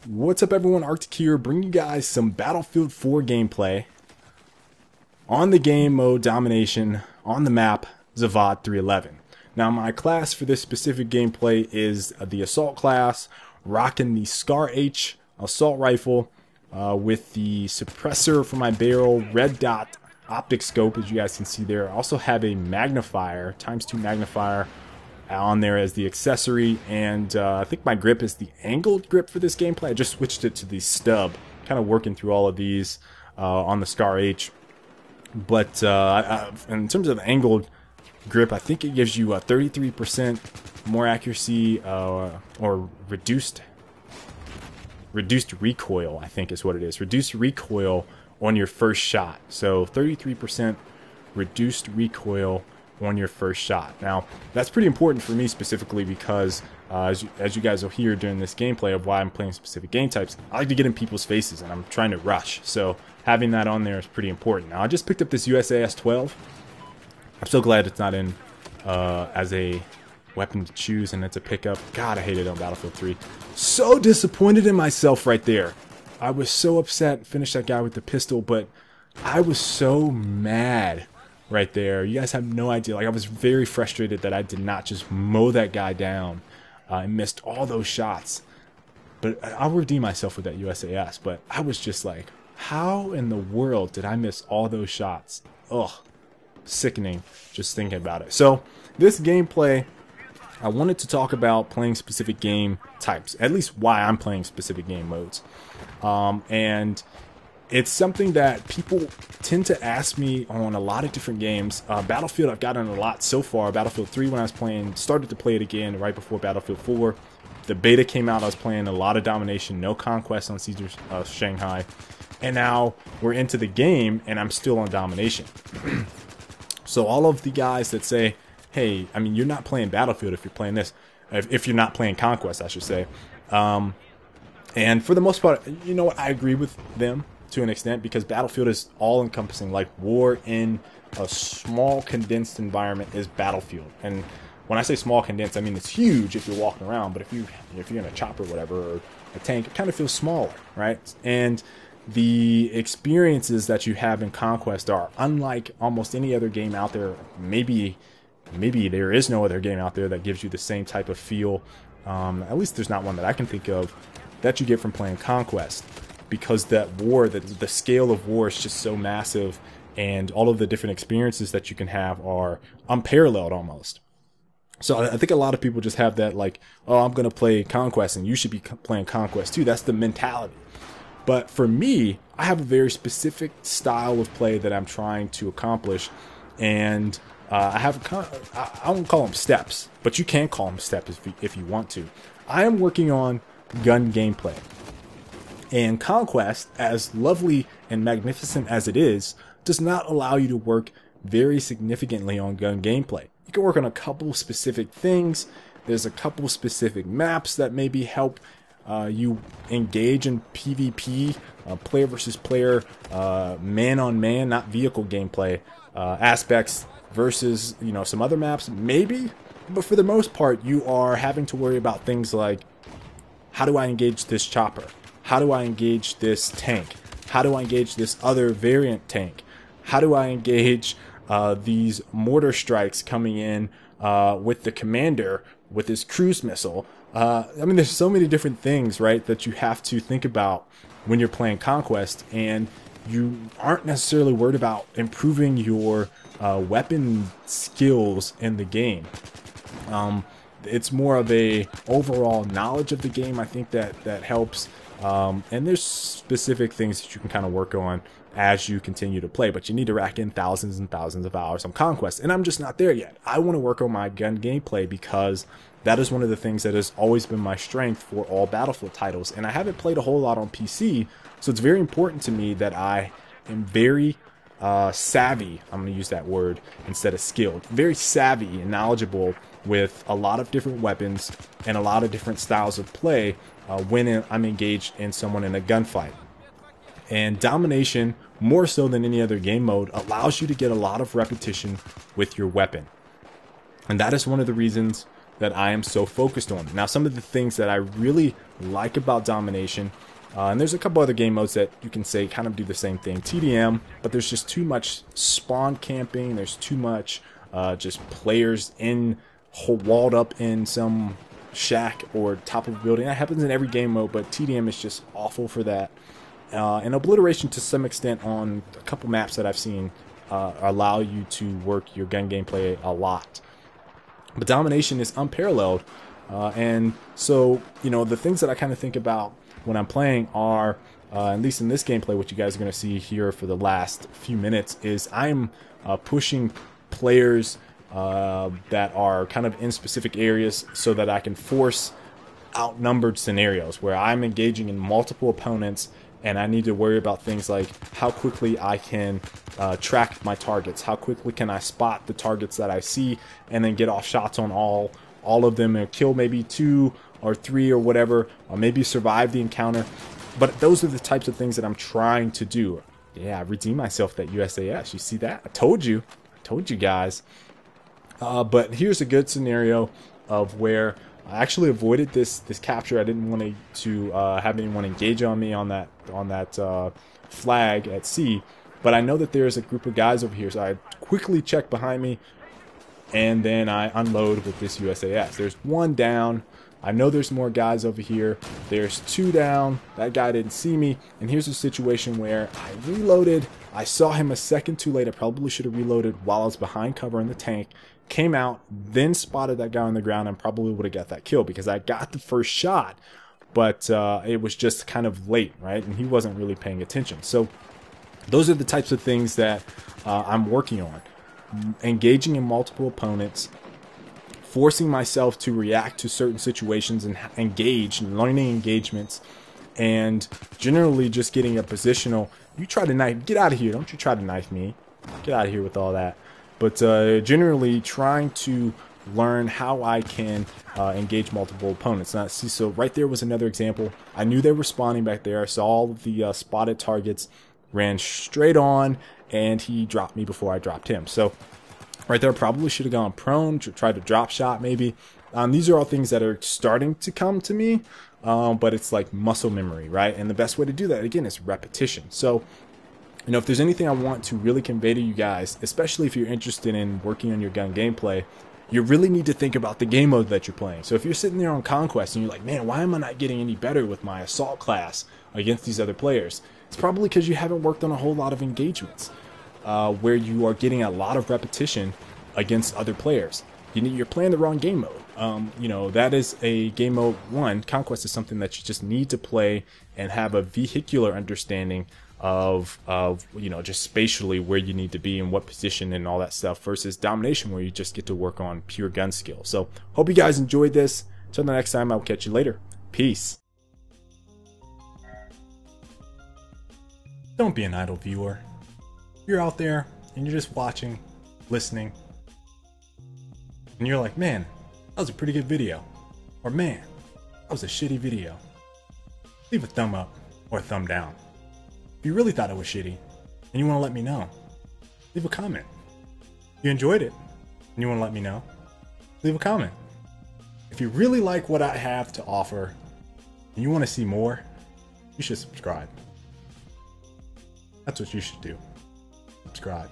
What's up everyone, Arctic here, bringing you guys some Battlefield 4 gameplay on the game mode Domination on the map Zavad 311. Now my class for this specific gameplay is the Assault class, rocking the Scar H assault rifle with the suppressor for my barrel, red dot optic scope as you guys can see there. I also have a magnifier, ×2 magnifier on there as the accessory, and I think my grip is the angled grip for this gameplay. I just switched it to the stub, kind of working through all of these on the Scar H. But in terms of angled grip, I think it gives you a 33% more accuracy or reduced recoil, I think is what it is. Reduced recoil on your first shot. So 33% reduced recoil on your first shot. Now that's pretty important for me specifically because as you guys will hear during this gameplay of why I'm playing specific game types, I like to get in people's faces and I'm trying to rush, so having that on there is pretty important. Now I just picked up this USAS 12. I'm so glad it's not in as a weapon to choose and it's a pickup. God, I hate it on Battlefield 3. So disappointed in myself right there. I was so upset, finished that guy with the pistol, but I was so mad right there. You guys have no idea. Like, I was very frustrated that I did not just mow that guy down and missed all those shots. But I'll redeem myself with that USAS. But I was just like, how in the world did I miss all those shots? Ugh, sickening just thinking about it. So this gameplay, I wanted to talk about playing specific game types, at least why I'm playing specific game modes. And it's something that people tend to ask me on a lot of different games. Battlefield, I've gotten a lot so far. Battlefield 3 when I was playing, started to play it again right before Battlefield 4. The beta came out, I was playing a lot of Domination, no Conquest on Siege of Shanghai. And now we're into the game and I'm still on Domination. So all of the guys that say, hey, I mean, you're not playing Battlefield if you're playing this. If you're not playing Conquest, I should say. And for the most part, you know what, I agree with them to an extent, because Battlefield is all-encompassing. Like, war in a small condensed environment is Battlefield. And when I say small condensed, I mean it's huge if you're walking around, but if you're in a chopper or whatever, or a tank, it kind of feels smaller, right? And the experiences that you have in Conquest are unlike almost any other game out there. Maybe there is no other game out there that gives you the same type of feel. At least there's not one that I can think of that you get from playing Conquest. Because that war, the scale of war is just so massive, and all of the different experiences that you can have are unparalleled almost. So I think a lot of people just have that, like, oh, I'm going to play Conquest and you should be playing Conquest too. That's the mentality. But for me, I have a very specific style of play that I'm trying to accomplish, and I won't call them steps, but you can call them steps if you want to. I am working on gun gameplay. And Conquest, as lovely and magnificent as it is, does not allow you to work very significantly on gun gameplay. You can work on a couple specific things. There's a couple specific maps that maybe help you engage in PvP, player versus player, man on man, not vehicle gameplay aspects versus, you know, some other maps, maybe. But for the most part, you are having to worry about things like, how do I engage this chopper? How do I engage this tank? How do I engage this other variant tank? How do I engage these mortar strikes coming in with the commander with his cruise missile? I mean, there's so many different things, right, that you have to think about when you're playing Conquest, and you aren't necessarily worried about improving your weapon skills in the game. It's more of a overall knowledge of the game, I think, that helps. And there's specific things that you can kind of work on as you continue to play, but you need to rack in thousands and thousands of hours on Conquest, and I'm just not there yet. I want to work on my gun gameplay because that is one of the things that has always been my strength for all Battlefield titles, and I haven't played a whole lot on PC, so it's very important to me that I am very savvy. I'm going to use that word instead of skilled. Very savvy and knowledgeable with a lot of different weapons and a lot of different styles of play when I'm engaged in someone in a gunfight. And Domination, more so than any other game mode, allows you to get a lot of repetition with your weapon. And that is one of the reasons that I am so focused on. Now, some of the things that I really like about domination, and there's a couple other game modes that you can say kind of do the same thing, TDM, but there's just too much spawn camping. There's too much just players walled up in some shack or top of a building. That happens in every game mode, but TDM is just awful for that. And obliteration to some extent on a couple maps that I've seen allow you to work your gun gameplay a lot. But domination is unparalleled. And so, you know, the things that I kind of think about when I'm playing are, at least in this gameplay, what you guys are going to see here for the last few minutes, is I'm pushing players that are kind of in specific areas so that I can force outnumbered scenarios where I'm engaging in multiple opponents and I need to worry about things like how quickly I can track my targets, how quickly can I spot the targets that I see and then get off shots on all of them and kill maybe 2 or 3 or whatever, or maybe survive the encounter. But those are the types of things that I'm trying to do. Yeah, I redeemed myself, that USAS. You see that? I told you guys. But here's a good scenario of where I actually avoided this capture. I didn't want to have anyone engage on me on that flag at C, but I know that there's a group of guys over here, so I quickly check behind me, and then I unload with this USAS. There's 1 down. I know there's more guys over here. There's 2 down. That guy didn't see me, and here's a situation where I reloaded. I saw him a second too late. I probably should have reloaded while I was behind cover in the tank. Came out, then spotted that guy on the ground, and probably would have got that kill because I got the first shot, but it was just kind of late, right? And he wasn't really paying attention. So those are the types of things that I'm working on. Engaging in multiple opponents, forcing myself to react to certain situations and engage, learning engagements, and generally just getting a positional. You try to knife, get out of here. Don't you try to knife me. Get out of here with all that. But generally trying to learn how I can engage multiple opponents. Now, see, so right there was another example. I knew they were spawning back there. I saw all of the spotted targets, ran straight on, and he dropped me before I dropped him. So right there, probably should have gone prone, tried to drop shot maybe. These are all things that are starting to come to me, but it's like muscle memory, right? And the best way to do that, again, is repetition. So, you know, if there's anything I want to really convey to you guys, especially if you're interested in working on your gun gameplay, you really need to think about the game mode that you're playing. So if you're sitting there on Conquest and you're like, man, why am I not getting any better with my assault class against these other players? It's probably because you haven't worked on a whole lot of engagements where you are getting a lot of repetition against other players. You're playing the wrong game mode. You know, that is a game mode 1. Conquest is something that you just need to play and have a vehicular understanding of you know, just spatially where you need to be and what position and all that stuff, versus domination where you just get to work on pure gun skill. So hope you guys enjoyed this. Until the next time, I will catch you later. Peace. Don't be an idle viewer. You're out there and you're just watching, listening, and you're like, man, that was a pretty good video, or man, that was a shitty video. Leave a thumb up or a thumb down. If you really thought it was shitty and you want to let me know, leave a comment. If you enjoyed it and you want to let me know, leave a comment. If you really like what I have to offer and you want to see more, you should subscribe. That's what you should do. Subscribe.